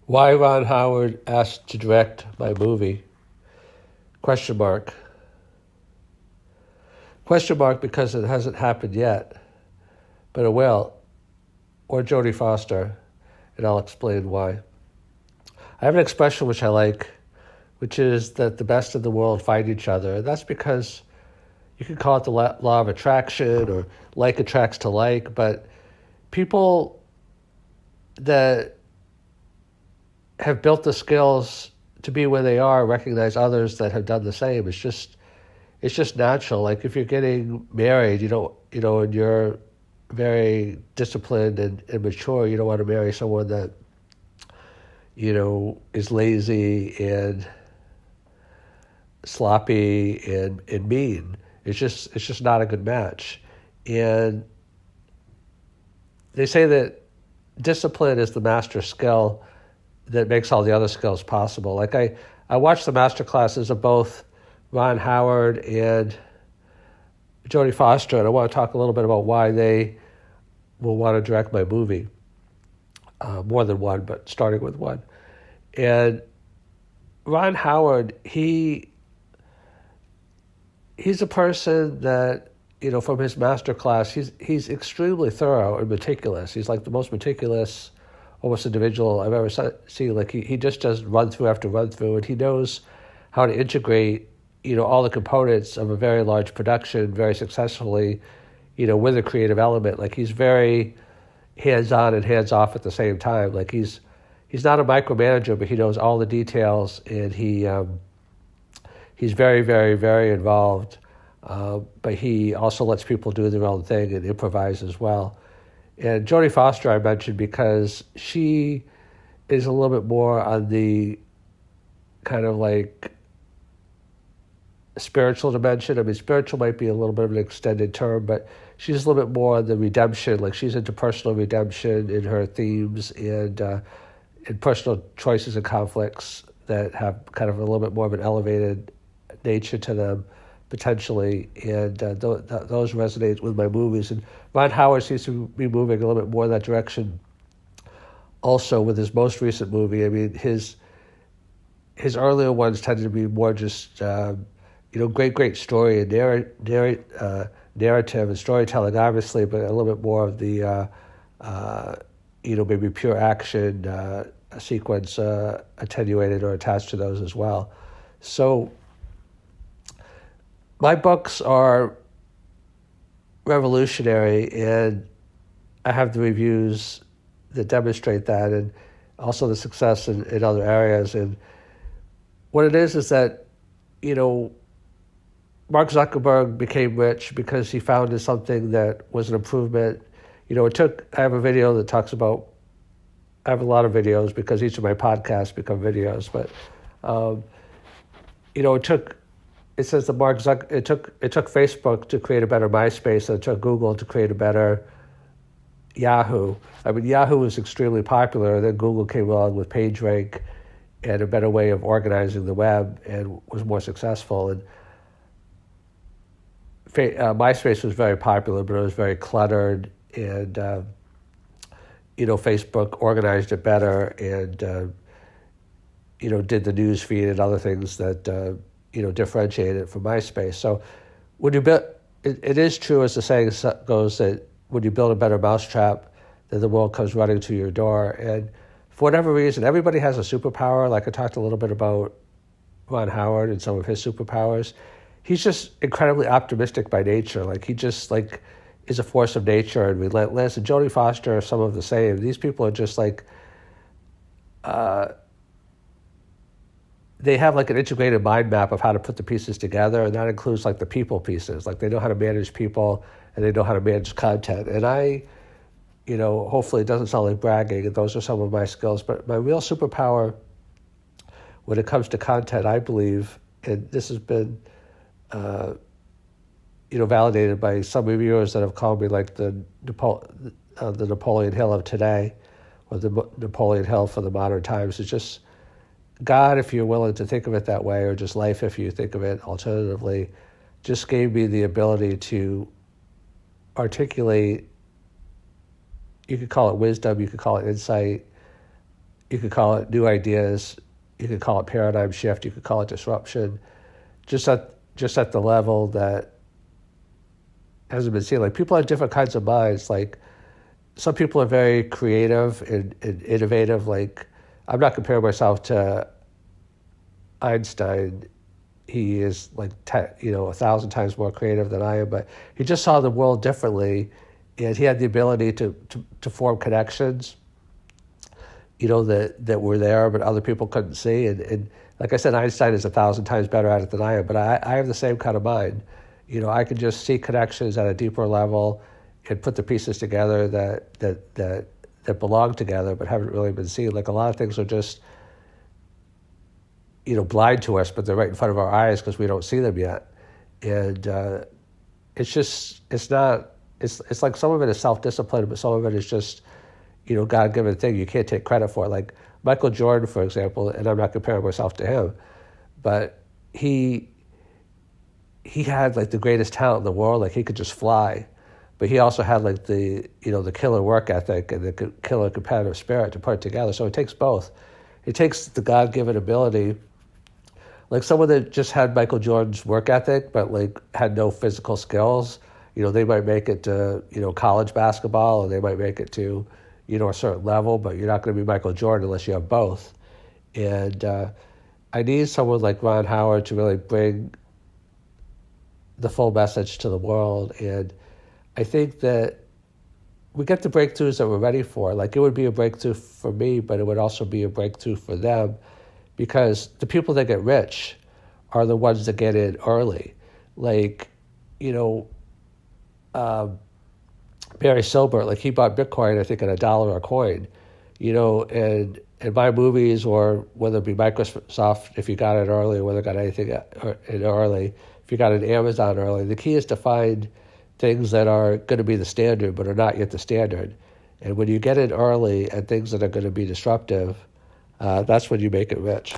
Why Ron Howard asked to direct my movie? Question mark. Question mark because it hasn't happened yet, but it will. Or Jodie Foster, and I'll explain why. I have an expression which I like, which is that the best in the world find each other. And that's because you can call it the law of attraction or like attracts to like, but people that have built the skills to be where they are recognize others that have done the same. It's just natural. Like if you're getting married, and you're very disciplined and mature, you don't want to marry someone that, is lazy and sloppy and mean. It's just not a good match. And they say that discipline is the master skill that makes all the other skills possible. Like I watched the master classes of both Ron Howard and Jodie Foster, and I want to talk a little bit about why they will want to direct my movie. More than one, but starting with one. And Ron Howard, he's a person that, from his master class, he's extremely thorough and meticulous. He's like the most meticulous, almost individual I've ever seen. Like he just does run through after run through, and he knows how to integrate, all the components of a very large production very successfully, with a creative element. Like he's very hands-on and hands-off at the same time. Like he's not a micromanager, but he knows all the details, and he's very, very, very involved. But he also lets people do their own thing and improvise as well. And Jodie Foster I mentioned because she is a little bit more on the kind of like spiritual dimension. I mean, spiritual might be a little bit of an extended term, but she's a little bit more on the redemption. Like she's into personal redemption in her themes and in personal choices and conflicts that have kind of a little bit more of an elevated nature to them, potentially, and those resonate with my movies. And Ron Howard seems to be moving a little bit more in that direction also with his most recent movie. I mean, his earlier ones tended to be more just, great story and narrative and storytelling, obviously, but a little bit more of the, maybe pure action sequence attenuated or attached to those as well. So my books are revolutionary, and I have the reviews that demonstrate that, and also the success in other areas. And what it is that, Mark Zuckerberg became rich because he founded something that was an improvement. I have a video that talks about, I have a lot of videos because each of my podcasts become videos, but, it says that it took Facebook to create a better MySpace, and it took Google to create a better Yahoo. I mean, Yahoo was extremely popular, and then Google came along with PageRank and a better way of organizing the web and was more successful. And MySpace was very popular, but it was very cluttered, and Facebook organized it better and did the news feed and other things that differentiate it from MySpace. So when you build, it is true, as the saying goes, that when you build a better mousetrap, then the world comes running to your door. And for whatever reason, everybody has a superpower. Like I talked a little bit about Ron Howard and some of his superpowers. He's just incredibly optimistic by nature. Like he just is a force of nature and relentless. And Jodie Foster are some of the same. These people are just they have like an integrated mind map of how to put the pieces together, and that includes like the people pieces. Like they know how to manage people and they know how to manage content. And I, hopefully it doesn't sound like bragging, and those are some of my skills, but my real superpower when it comes to content, I believe, and this has been, validated by some reviewers that have called me like the Napoleon Hill of today, or the Napoleon Hill for the modern times. It's just God, if you're willing to think of it that way, or just life if you think of it alternatively, just gave me the ability to articulate, you could call it wisdom, you could call it insight, You could call it new ideas. You could call it paradigm shift. You could call it disruption. Just at the level that hasn't been seen. Like people have different kinds of minds. Like some people are very creative and innovative. Like I'm not comparing myself to Einstein. He is like 1,000 times more creative than I am, but he just saw the world differently, and he had the ability to form connections, that were there, but other people couldn't see. And like I said, Einstein is 1,000 times better at it than I am, but I have the same kind of mind. I can just see connections at a deeper level and put the pieces together that belong together, but haven't really been seen. Like a lot of things are just blind to us, but they're right in front of our eyes because we don't see them yet. And it's like some of it is self-discipline, but some of it is just, God-given thing you can't take credit for. Like Michael Jordan, for example, and I'm not comparing myself to him, but he had like the greatest talent in the world. Like he could just fly, but he also had like the killer work ethic and the killer competitive spirit to put it together. So it takes both. It takes the God-given ability. Like someone that just had Michael Jordan's work ethic, but like had no physical skills, they might make it to, college basketball, or they might make it to, a certain level, but you're not going to be Michael Jordan unless you have both. And I need someone like Ron Howard to really bring the full message to the world. And I think that we get the breakthroughs that we're ready for. Like it would be a breakthrough for me, but it would also be a breakthrough for them, because the people that get rich are the ones that get in early. Like, Barry Silbert, like he bought Bitcoin, I think, at $1 a coin, and in my movies, or whether it be Microsoft, if you got it early, or whether it got anything in early, if you got it Amazon early, the key is to find things that are going to be the standard, but are not yet the standard. And when you get in early and things that are going to be disruptive, that's when you make it rich.